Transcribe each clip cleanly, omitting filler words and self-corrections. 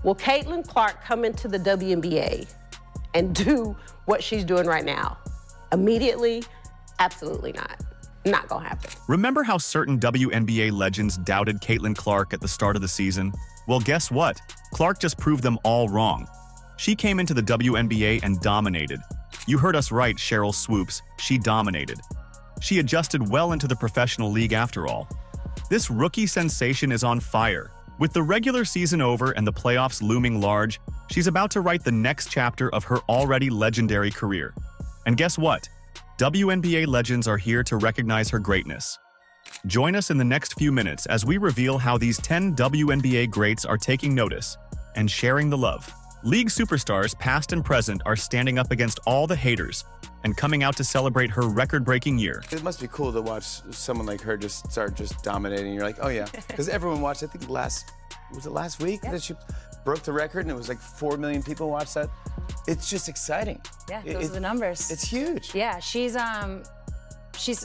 Will Caitlin Clark come into the WNBA and do what she's doing right now? Immediately? Absolutely not. Not gonna happen. Remember how certain WNBA legends doubted Caitlin Clark at the start of the season? Well, guess what? Clark just proved them all wrong. She came into the WNBA and dominated. You heard us right, Cheryl Swoops. She dominated. She adjusted well into the professional league after all. This rookie sensation is on fire. With the regular season over and the playoffs looming large, she's about to write the next chapter of her already legendary career. And guess what? WNBA legends are here to recognize her greatness. Join us in the next few minutes as we reveal how these 10 WNBA greats are taking notice and sharing the love. League superstars past and present are standing up against all the haters and coming out to celebrate her record-breaking year. It must be cool to watch someone like her just start dominating. You're like, oh yeah, because everyone watched. I think was it last week that she broke the record, and it was like 4 million people watched that. It's just exciting. Yeah, those are the numbers. It's huge. Yeah, she's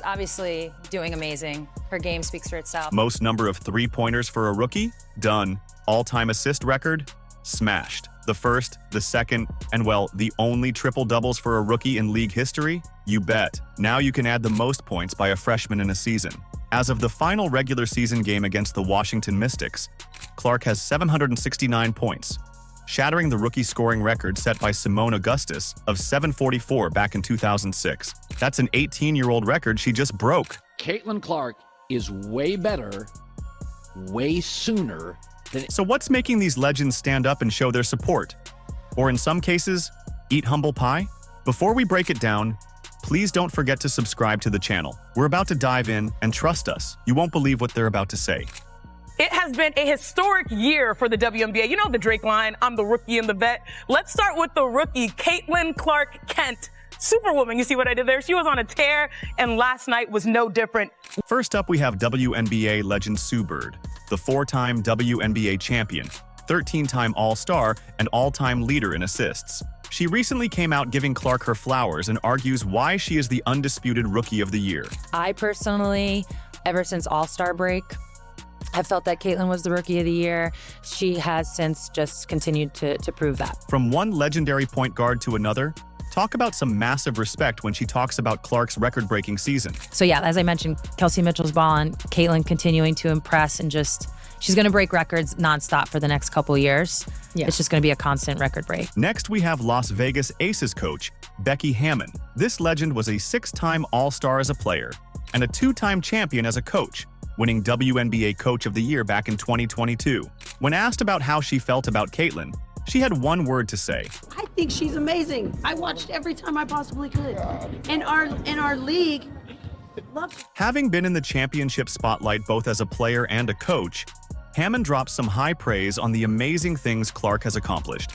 obviously doing amazing. Her game speaks for itself. Most number of three-pointers for a rookie? Done. All-time assist record? Smashed. The first, the second, and well, the only triple-doubles for a rookie in league history? You bet. Now you can add the most points by a freshman in a season. As of the final regular season game against the Washington Mystics, Clark has 769 points, shattering the rookie scoring record set by Simone Augustus of 744 back in 2006. That's an 18-year-old record she just broke. Caitlin Clark is way better, way sooner than... So what's making these legends stand up and show their support? Or in some cases, eat humble pie? Before we break it down, please don't forget to subscribe to the channel. We're about to dive in, and trust us, you won't believe what they're about to say. It has been a historic year for the WNBA. You know the Drake line, I'm the rookie and the vet. Let's start with the rookie, Caitlin Clark Kent. Superwoman, you see what I did there? She was on a tear, and last night was no different. First up, we have WNBA legend Sue Bird, the 4-time WNBA champion, 13-time All-Star, and all-time leader in assists. She recently came out giving Clark her flowers and argues why she is the undisputed Rookie of the Year. I personally, ever since All-Star break, have felt that Caitlin was the Rookie of the Year. She has since just continued to prove that. From one legendary point guard to another, talk about some massive respect when she talks about Clark's record-breaking season. So yeah, as I mentioned, Kelsey Mitchell's balling, Caitlin continuing to impress, and just, she's gonna break records nonstop for the next couple years. Yeah. It's just gonna be a constant record break. Next, we have Las Vegas Aces coach, Becky Hammon. This legend was a 6-time All-Star as a player and a 2-time champion as a coach, winning WNBA Coach of the Year back in 2022. When asked about how she felt about Caitlin, she had one word to say. I think she's amazing. I watched every time I possibly could. And our league loves her. Having been in the championship spotlight both as a player and a coach, Hammond drops some high praise on the amazing things Clark has accomplished.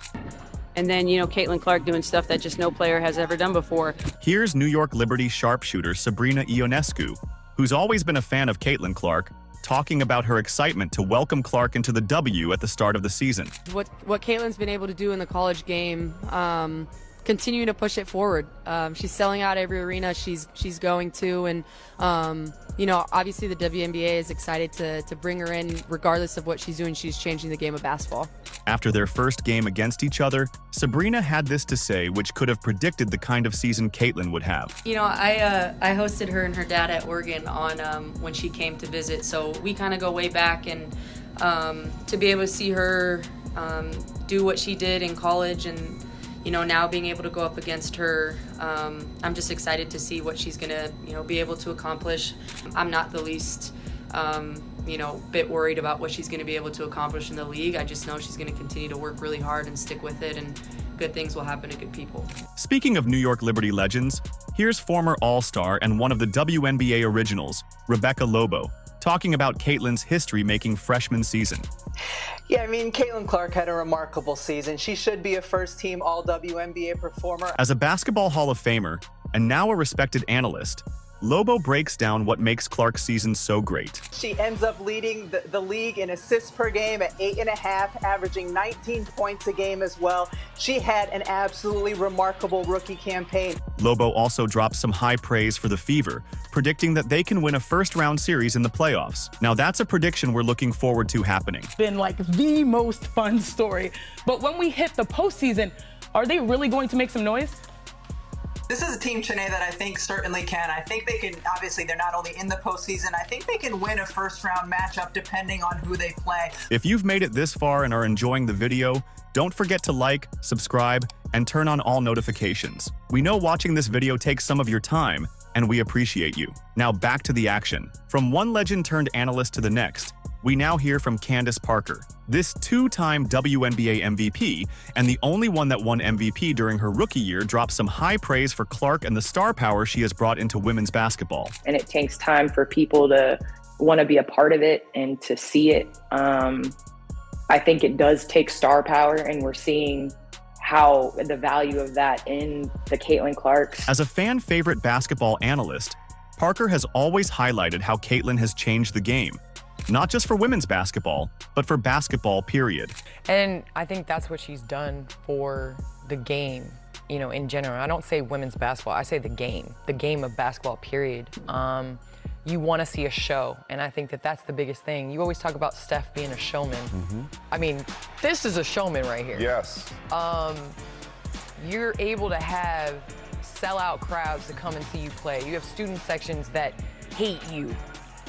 And then, you know, Caitlin Clark doing stuff that just no player has ever done before. Here's New York Liberty sharpshooter Sabrina Ionescu, who's always been a fan of Caitlin Clark, talking about her excitement to welcome Clark into the W at the start of the season. What Caitlin's been able to do in the college game, continuing to push it forward. She's selling out every arena she's going to, and you know, obviously the WNBA is excited to bring her in. Regardless of what she's doing, she's changing the game of basketball. After their first game against each other, Sabrina had this to say, which could have predicted the kind of season Caitlin would have. You know, I hosted her and her dad at Oregon on when she came to visit, so we kind of go way back, and to be able to see her do what she did in college, and you know, now being able to go up against her, I'm just excited to see what she's gonna, you know, be able to accomplish. I'm not the least, you know, bit worried about what she's gonna be able to accomplish in the league. I just know she's gonna continue to work really hard and stick with it, and good things will happen to good people. Speaking of New York Liberty legends, here's former All-Star and one of the WNBA originals, Rebecca Lobo, talking about Caitlin's history-making freshman season. Yeah, I mean, Caitlin Clark had a remarkable season. She should be a first-team All-WNBA performer. As a Basketball Hall of Famer, and now a respected analyst, Lobo breaks down what makes Clark's season so great. She ends up leading the league in assists per game at 8.5, averaging 19 points a game as well. She had an absolutely remarkable rookie campaign. Lobo also drops some high praise for the Fever, predicting that they can win a first-round series in the playoffs. Now that's a prediction we're looking forward to happening. Been like the most fun story. But when we hit the postseason, are they really going to make some noise? This is a team, Chene, that I think certainly can. I think they can, obviously, they're not only in the postseason, I think they can win a first-round matchup depending on who they play. If you've made it this far and are enjoying the video, don't forget to like, subscribe, and turn on all notifications. We know watching this video takes some of your time, and we appreciate you. Now back to the action. From one legend turned analyst to the next, we now hear from Candace Parker. This two-time WNBA MVP, and the only one that won MVP during her rookie year, dropped some high praise for Clark and the star power she has brought into women's basketball. And it takes time for people to want to be a part of it and to see it. I think it does take star power, and we're seeing how the value of that in the Caitlin Clarks. As a fan-favorite basketball analyst, Parker has always highlighted how Caitlin has changed the game. Not just for women's basketball, but for basketball, period. And I think that's what she's done for the game, you know, in general. I don't say women's basketball, I say the game of basketball, period. You want to see a show, and I think that that's the biggest thing. You always talk about Steph being a showman. I mean, this is a showman right here. Yes. You're able to have sellout crowds to come and see you play. You have student sections that hate you,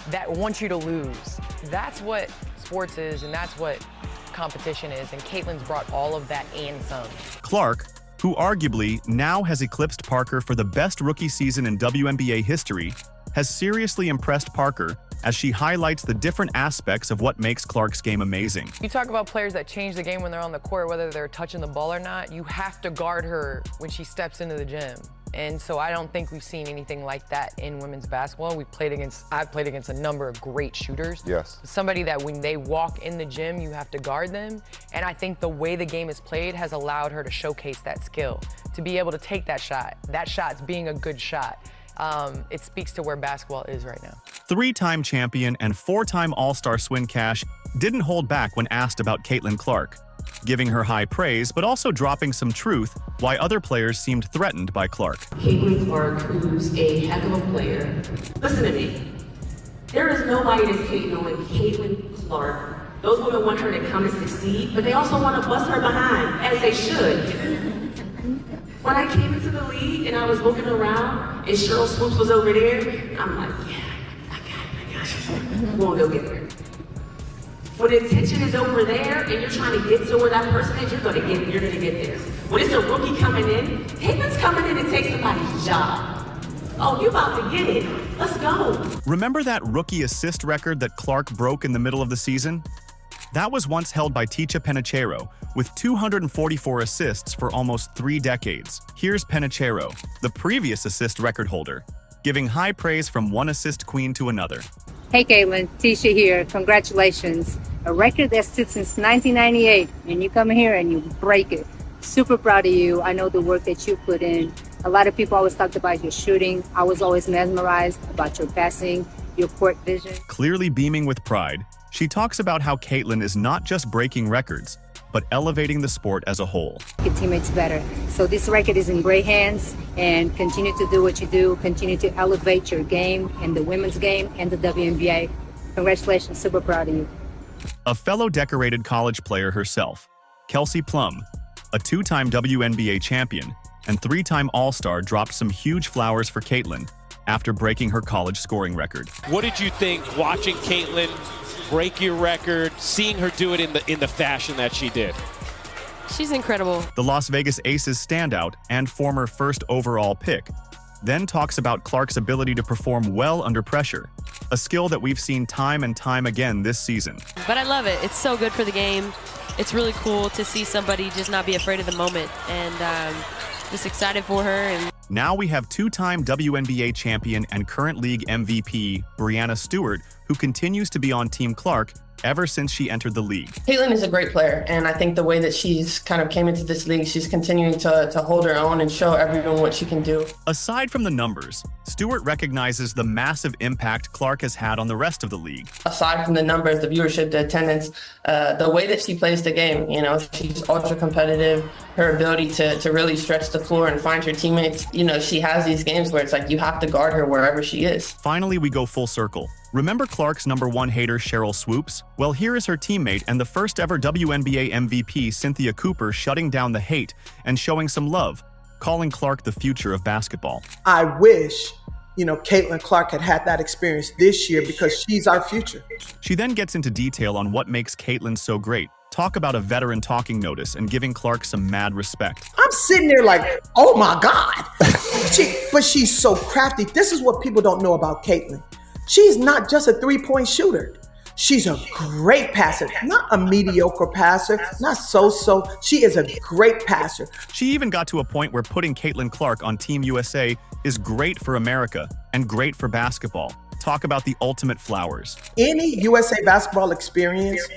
that want you to lose. That's what sports is, and that's what competition is, and Caitlin's brought all of that and some. Clark, who arguably now has eclipsed Parker for the best rookie season in WNBA history, has seriously impressed Parker as she highlights the different aspects of what makes Clark's game amazing. You talk about players that change the game when they're on the court, whether they're touching the ball or not. You have to guard her when she steps into the gym. And so I don't think we've seen anything like that in women's basketball. I've played against a number of great shooters. Yes. Somebody that when they walk in the gym, you have to guard them. And I think the way the game is played has allowed her to showcase that skill, to be able to take that shot. That shot's being a good shot. It speaks to where basketball is right now. Three-time champion and four-time All-Star Swin Cash didn't hold back when asked about Caitlin Clark, giving her high praise, but also dropping some truth why other players seemed threatened by Clark. Caitlin Clark, who's a heck of a player. Listen to me. There is nobody that's hating on Caitlin Clark. Those women want her to come and succeed, but they also want to bust her behind, as they should. When I came into the league and I was looking around and Cheryl Swoops was over there, I'm like, yeah, I got it. We'll go get her. When the attention is over there and you're trying to get to where that person is, you're gonna get there. When it's a rookie coming in, Caitlin's coming in and take somebody's job. Oh, you about to get it. Let's go. Remember that rookie assist record that Clark broke in the middle of the season? That was once held by Ticha Penicheiro, with 244 assists for almost 3 decades. Here's Penicheiro, the previous assist record holder, giving high praise from one assist queen to another. Hey Caitlin, Tisha here. Congratulations. A record that stood since 1998, and you come here and you break it. Super proud of you. I know the work that you put in. A lot of people always talked about your shooting. I was always mesmerized about your passing, your court vision. Clearly beaming with pride, she talks about how Caitlin is not just breaking records, but elevating the sport as a whole. Your teammates better. So this record is in great hands, and continue to do what you do. Continue to elevate your game and the women's game and the WNBA. Congratulations, super proud of you. A fellow decorated college player herself, Kelsey Plum, a 2-time WNBA champion and 3-time All-Star, dropped some huge flowers for Caitlin after breaking her college scoring record. What did you think watching Caitlin break your record, seeing her do it in the fashion that she did? She's incredible. The Las Vegas Aces standout and former first overall pick then talks about Clark's ability to perform well under pressure, a skill that we've seen time and time again this season. But I love it. It's so good for the game. It's really cool to see somebody just not be afraid of the moment, and just excited for her. And now we have 2-time WNBA champion and current league MVP Breanna Stewart, who continues to be on Team Clark ever since she entered the league. Caitlin is a great player, and I think the way that she's kind of came into this league, she's continuing to hold her own and show everyone what she can do. Aside from the numbers, Stewart recognizes the massive impact Clark has had on the rest of the league. Aside from the numbers, the viewership, the attendance, the way that she plays the game, you know, she's ultra competitive. Her ability to really stretch the floor and find her teammates, you know, she has these games where it's like you have to guard her wherever she is. Finally, we go full circle. Remember Clark's #1 hater, Cheryl Swoops? Well, here is her teammate and the first ever WNBA MVP, Cynthia Cooper, shutting down the hate and showing some love, calling Clark the future of basketball. I wish, you know, Caitlin Clark had that experience this year because she's our future. She then gets into detail on what makes Caitlin so great. Talk about a veteran talking notice and giving Clark some mad respect. I'm sitting there like, oh my God. But she's so crafty. This is what people don't know about Caitlin. She's not just a three-point shooter. She's a great passer, not a mediocre passer, not so-so. She is a great passer. She even got to a point where putting Caitlin Clark on Team USA is great for America and great for basketball. Talk about the ultimate flowers. Any USA basketball experience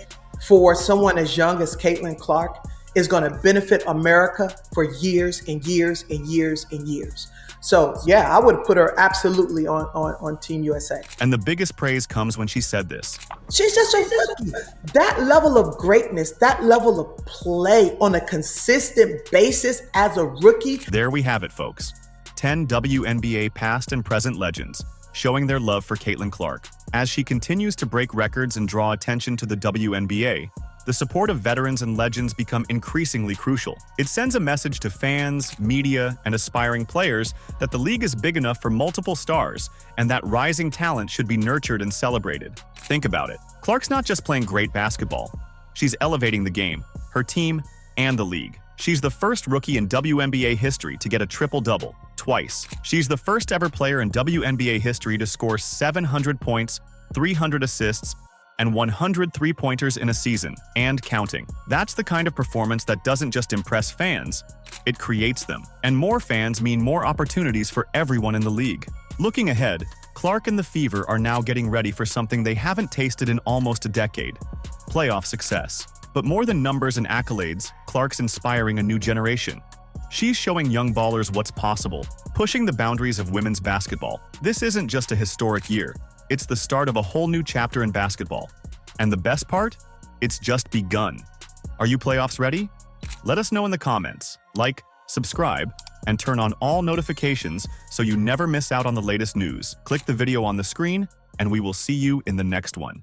for someone as young as Caitlin Clark is going to benefit America for years and years and years and years. So, yeah, I would put her absolutely on Team USA. And the biggest praise comes when she said this. She's just a rookie. That level of greatness, that level of play on a consistent basis as a rookie. There we have it, folks. 10 WNBA past and present legends showing their love for Caitlin Clark. As she continues to break records and draw attention to the WNBA, the support of veterans and legends become increasingly crucial. It sends a message to fans, media, and aspiring players that the league is big enough for multiple stars and that rising talent should be nurtured and celebrated. Think about it. Clark's not just playing great basketball. She's elevating the game, her team, and the league. She's the first rookie in WNBA history to get a triple-double, twice. She's the first ever player in WNBA history to score 700 points, 300 assists, and 100 three-pointers in a season, and counting. That's the kind of performance that doesn't just impress fans, it creates them. And more fans mean more opportunities for everyone in the league. Looking ahead, Clark and the Fever are now getting ready for something they haven't tasted in almost a decade: playoff success. But more than numbers and accolades, Clark's inspiring a new generation. She's showing young ballers what's possible, pushing the boundaries of women's basketball. This isn't just a historic year. It's the start of a whole new chapter in basketball. And the best part? It's just begun. Are you playoffs ready? Let us know in the comments. Like, subscribe, and turn on all notifications so you never miss out on the latest news. Click the video on the screen, and we will see you in the next one.